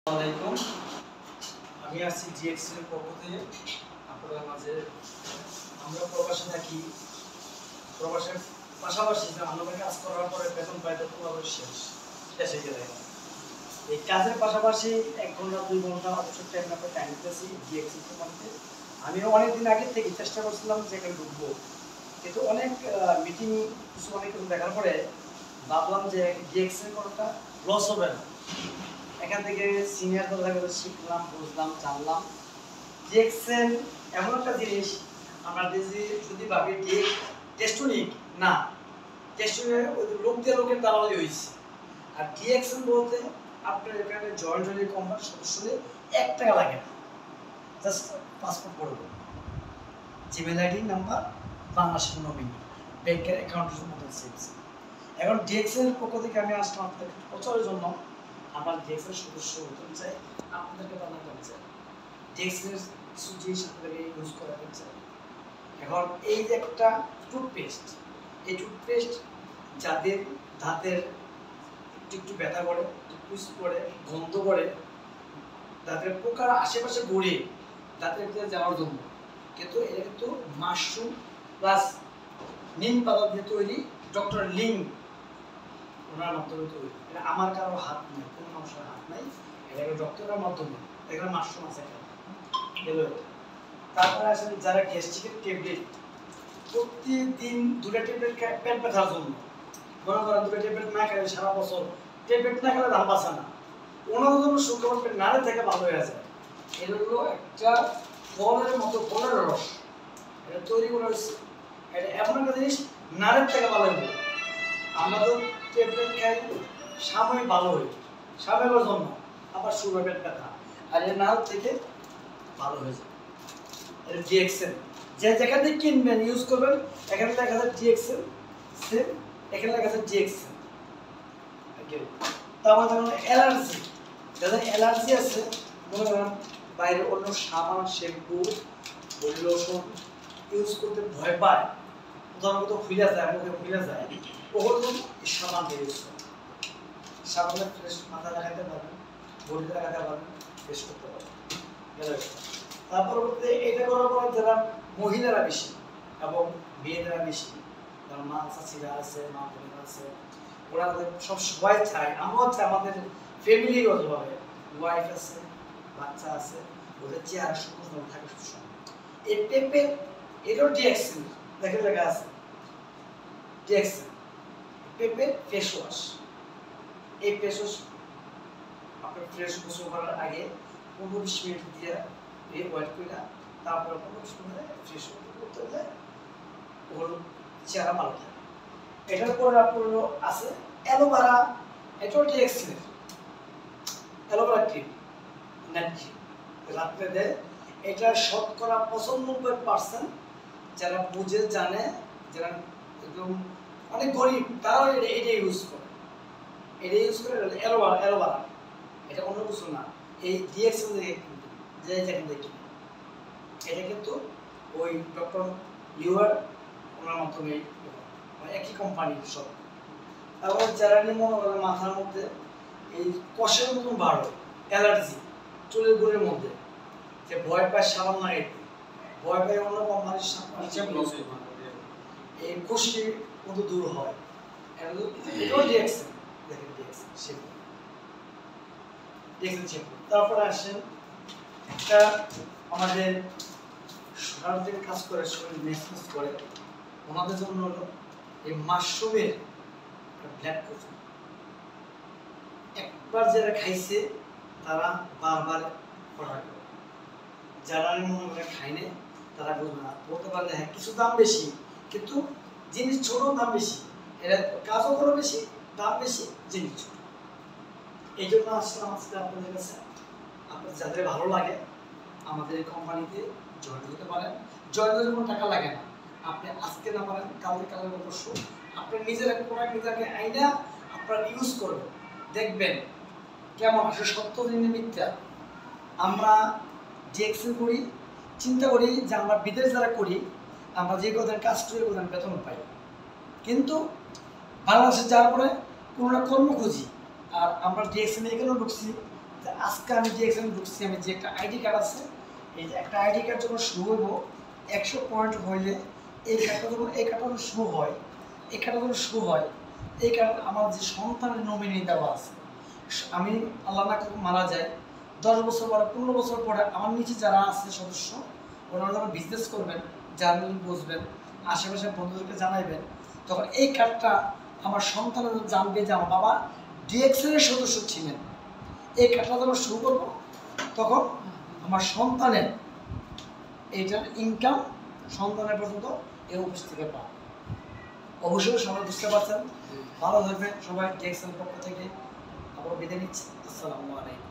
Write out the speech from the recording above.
আসসালামাইকুম। আমি আসছি জিএক্সি এর পক্ষ থেকে আপনাদের মাঝে। আমরা প্রবাসে থাকি, প্রবাসের পাশাপাশি আমরা কাজ করার পরে বেতন পাই তো পুরো শেষ দেশে গেলে। এই কাজের পাশাপাশি 1 ঘন্টা 2 ঘন্টা অবসর টাইম আমরা টাইম দিতেছি জিএক্সি কোম্পানিতে। আমি অনেকদিন আগে থেকে চেষ্টা করছিলাম যে এখানে ঢুকবো, কিন্তু অনেক মিটিং অনেক কিছু দেখার পরে ভাবলাম যে জিএক্সি করাটা লস হবে না। এখান থেকে সিনিয়র কথা শিখলাম, বুঝলাম, জানলাম। ডিএক্সএন এমন একটা জিনিস, আমরা যদি ভাবি টেস্টনিক না, টেস্টনিক ওই লোকের দালালি হয়েছে। আর ডিএক্সএন বলতে আপনার এখানে জয়েন্ট হলে কোম্পানির সদস্য হলে 1 টাকা লাগে না, জাস্ট পাসপোর্ট করবো, জিমেল আইডি নাম্বার, বাংলাদেশের নমিনি, ব্যাংকের অ্যাকাউন্টের মতো সেলস। এখন ডিএক্সএন এর পক্ষ থেকে আমি আসলাম আপনাদের প্রচারের জন্য। আমার ডিএক্সএন সদস্য হতে চাই, আপনাদেরকে বানাতে চাই, ডিএক্সএন এর কিছু জিনিস আপনাদেরকে ইউজ করাতে চাই। এখন এই যে একটা টুথপেস্ট, এই টুথপেস্ট যাদের দাঁতের একটু ব্যথা করে, টুথপুস করে, গন্ধ করে, দাঁতের পোকার আশেপাশে ঘুরে দাঁতের ভিতরে যাওয়ার জন্য, কিন্তু এটা কিন্তু মাশরুম প্লাস নিম পাতা দিয়ে তৈরি, ডক্টর লিং ওনার মাধ্যমে তৈরি। এটা আমার কারো হাত নেই, কোনো মানুষের হাত নাই, এটা ডক্টরের মাধ্যমে। এখানে মাশরুম আছে এলো। তারপরে আসলে যারা গ্যাস্ট্রিকের ট্যাবলেট, প্রতিদিন 2টা ট্যাবলেট পেট ব্যথার জন্য, মনে করেন 2টা ট্যাবলেট না খেলে সারা বছর, ট্যাবলেট না খেলে দাম বাঁচে না, ওনাদের জন্য সুখবর পেট নাড়ে থেকে ভালো হয়ে যায়। এটা হলো একটা ফলের মতো, ফলের রস, এটা তৈরি করা হয়েছে। এটা এমন একটা জিনিস নাড়ের থেকে ভালো হবে। আমরা তো ট্যাবলেট খাই সাময়িক ভালো হই, সাময়িকের জন্য, আবার শুরু হবে পেট ব্যথা, আর এর নাড় থেকে ভালো হয়ে যায়। এটা ডিএক্সএন, যে যেখান থেকে কিনবেন ইউজ করবেন, এখানে লেখা আছে ডিএক্সএন সেম, এখানে লেখা আছে ডিএক্সএন। তারপর ধরুন অ্যালার্জি, যাদের অ্যালার্জি আছে, মনে করেন বাইরে অন্য সাবান, শ্যাম্পু, বডি লোশন ইউজ করতে ভয় পায়, উদাহরণত ফুলে যায়, মুখে ফুলে যায়, ওগুলো সাবান দিয়ে ইউজ করেন। সাবানে ফ্রেশ মাথা লাগাতে পারবেন, বডি লাগাতে পারবেন, ফ্রেশ করতে পারবেন। তারপর এটা করার পর যারা মহিলারা বেশি এবং মেয়েরা বেশি, যারা মা চাচিরা আছে, মা বোনেরা আছে, ওরা সব সবাই চায়, আমরাও চাই আমাদের ফ্যামিলিগতভাবে, ওয়াইফ আছে, বাচ্চা আছে, ওদের চেহারা সুন্দর থাকে সবসময়। এই পেঁপে, এটাও ডিএক্সএন, দেখে লেখা আছে ডিএক্সএন পেঁপে ফেস ওয়াশ। এই ফেস ওয়াশ আপনার ফ্রেশ গোসল করার আগে 15-20 মিনিট দিয়ে ওয়েট করে, তারপরে 15-20 মিনিট ফ্রেশ করতে হলে ওর চেহারা ভালো থাকে। এটার পরে আপনার আছে অ্যালোভেরা, এটাও DXN, aloe vera cream, night cream, রাত্রে দেয়। এটা শতকরা 95% যারা বুঝে জানে, যারা একদম অনেক গরিব, তারাও এটা ইউজ করে। এটা ইউজ করে অ্যালোভেরা, এটা অন্য কিছু না। এই ডিএক্সএন থেকে যে যেখান থেকে এটা কিন্তু ওই ডক্টর লিওয়ার ওনার মাধ্যমে, একই কোম্পানির সব। তারপর যারা মনে করেন মাথার মধ্যে এই কষের মতন বাড়ো, অ্যালার্জি, চুলের গুড়ের মধ্যে যে ভয় পায় সাবান লাগে, ভয় পায় অন্য কোম্পানির সাবান, এই খুশির মতো দূর হয়। এটাও ডিএক্সএন, দেখেন ডিএক্সএন শ্যাম্পু, ডিএক্সএন শ্যাম্পু। তারপরে আসেন একটা আমাদের শরীরের কাজ করে, শরীর মেসেজ করে, ওনাদের জন্য হলো এই মাশরুমের ব্ল্যাক কফি। একবার যারা খাইছে তারা বারবার অর্ডার করে, যারা মনে করে খাইনি তারা বুঝবে না, বলতে পারলে হ্যাঁ কিছু দাম বেশি, কিন্তু জিনিস ছোট, দাম বেশি, এরা কাজও করে বেশি, দাম বেশি, জিনিস ছোট। এই জন্য আসলাম আজকে আপনাদের কাছে। আপনার যাদের ভালো লাগে আমাদের এই কোম্পানিতে জয়েন হতে পারেন। জয়েন হতে কোনো টাকা লাগে না, আপনি আজকে না পারেন কালকে, কালের পরশু আপনার নিজের প্রোডাক্ট নিজেকে আইনা আপনার ইউজ করবেন, দেখবেন কেমন আসে, সত্য জিনিস মিথ্যা। আমরা ডিএক্সএন করি, চিন্তা করি যে আমরা বিদেশ যারা করি, আমরা যে কোথায় কাজ করে কোথায় বেতন পাই, কিন্তু বাংলাদেশে যাওয়ার পরে কোনো কর্ম খুঁজি। আর আমরা ডিএক্সএন এখানেও ঢুকছি, আজকে আমি যে এক্সামে ঢুকছি, আমি যে একটা আইডি কার্ড আছে, এই যে একটা আইডি কার্ড যখন শুরু হইব 100 পয়েন্ট হইলে এই কার্ডটা যখন শুরু হয়, এই কার্ডটা যখন শুরু হয়, এই কার্ড আমার যে সন্তানের নমিনি দেওয়া আছে, আমি আল্লাহ না করুক মারা যায় 10 বছর পরে 15 বছর পরে আমার নিচে যারা আছে সদস্য, ওনারা যখন বিজনেস করবেন, জার্নাল বুঝবেন, আশেপাশে বন্ধুদেরকে জানাইবেন, তখন এই কার্ডটা আমার সন্তানরা জানবে যে আমার বাবা ডিএক্সএলের সদস্য ছিলেন। এই কার্ডটা যখন শুরু করবো তখন আমার সন্তানের এইটার ইনকাম সন্তানের পর্যন্ত এই অফিস থেকে পাবে। অবশ্যই সবাই বুঝতে পারছেন। ভালো থাকবেন সবাই, ডিএক্সএল পক্ষ থেকে আবার বিদায় নিচ্ছি। আসসালামু আলাইকুম।